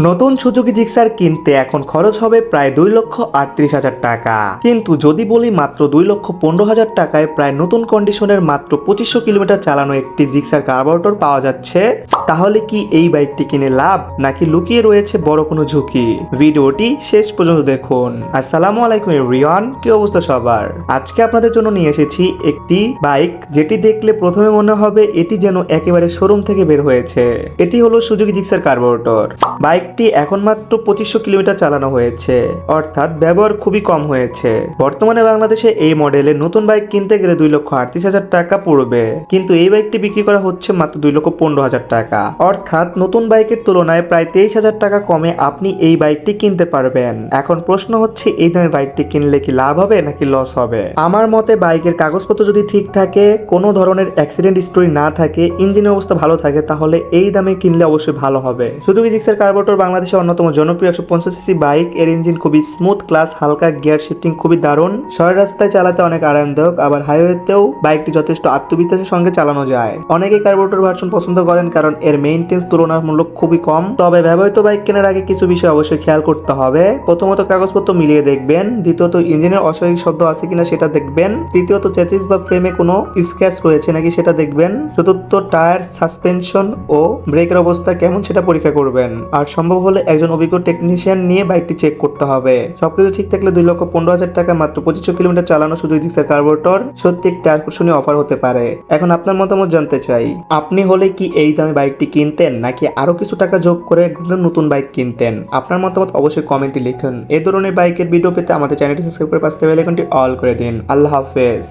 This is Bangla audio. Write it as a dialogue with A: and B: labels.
A: নতুন সুজুকি জিক্সার কিনতে এখন খরচ হবে প্রায় 2,38,000 টাকা। কিন্তু যদি বলি মাত্র 2,15,000 টাকায় প্রায় নতুন কন্ডিশনের মাত্র 2500 কিলোমিটার চালানো একটি জিক্সার কার্বোরেটর পাওয়া যাচ্ছে, তাহলে কি এই বাইকটি কিনে লাভ নাকি লুকিয়ে রয়েছে বড় কোনো ঝুঁকি? ভিডিওটি শেষ পর্যন্ত দেখুন। আসসালামু আলাইকুম এভরিওয়ান, কি অবস্থা সবার? আজকে আপনাদের জন্য নিয়ে এসেছি একটি বাইক যেটি দেখলে প্রথমে মনে হবে এটি যেন একেবারে শোরুম থেকে বের হয়েছে। এটি হলো সুজুকি জিক্সার কার্বোরেটর। বাইকটি এখন মাত্র 2500 কিলোমিটার চালানো হয়েছে, অর্থাৎ ব্যবহার খুবই কম হয়েছে। বর্তমানে বাংলাদেশে এই মডেলের নতুন বাইক কিনতে গেলে 2,38,000 টাকা পড়বে, কিন্তু এই বাইকটি বিক্রি করা হচ্ছে মাত্র 2,15,000 টাকা, অর্থাৎ নতুন বাইকের তুলনায় প্রায় 23,000 টাকা কমে আপনি এই বাইকটি কিনতে পারবেন। এখন প্রশ্ন হচ্ছে, এই দামে বাইকটি কিনলে কি লাভ হবে নাকি লস হবে? আমার মতে বাইকের কাগজপত্র যদি ঠিক থাকে, কোনো ধরনের অ্যাক্সিডেন্ট হিস্টরি না থাকে, ইঞ্জিনের অবস্থা ভালো থাকে, তাহলে এই দামে কিনলে অবশ্যই ভালো হবে। সুজুকি জিক্সার কার্বোরেটর বাংলাদেশের অন্যতম জনপ্রিয় 150 সিসি বাইক। এর ইঞ্জিন খুবই স্মুথ, ক্লাস হালকা, গিয়ার শিফটিং খুবই দারুণ, শহর রাস্তায় চালাতে অনেক আরামদায়ক, আবার হাইওয়েতেও বাইকটি যথেষ্ট আত্মবিশ্বাসের সঙ্গে চালানো যায়। অনেকেই কার্বোরেটর ভার্সন পছন্দ করেন কারণ এর মেইনটেন্স তুলনামূলক খুবই কম। তবে ব্যবহৃত বাইক কেনার আগে কিছু বিষয় অবশ্যই খেয়াল করতে হবে। প্রথমত কাগজপত্র মিলিয়ে দেখবেন, দ্বিতীয়ত ইঞ্জিনের অস্বাভাবিক শব্দ আছে কিনা সেটা দেখবেন, তৃতীয়ত চেসিস বা ফ্রেমে কোনো স্ক্র্যাচ রয়েছে নাকি সেটা দেখবেন, চতুর্থ টায়ার, সাসপেনশন ও ব্রেকের অবস্থা কেমন সেটা পরীক্ষা করবেন। আর সম্ভব হলে একজন অভিজ্ঞ টেকনিশিয়ান নিয়ে বাইকটি চেক করতে হবে। সবকিছু ঠিক থাকলে 2,15,000 টাকা মাত্র 2500 কিলোমিটার চালানো সুজুকি জিক্সার কার্বোরেটর সত্যি একটি আকর্ষণীয় অফার হতে পারে। এখন আপনার মতামত জানতে চাই, আপনি হলে কি এই দামে বাইকটি কিনতেন নাকি আরো কিছু টাকা যোগ করে নতুন বাইক কিনতেন? আপনার মতামত অবশ্যই কমেন্টে লিখুন। এই ধরনের বাইকের ভিডিও পেতে আমাদের চ্যানেলটি সাবস্ক্রাইব করে পাশে বেল আইকনটি অল করে দিন। আল্লাহ হাফেজ।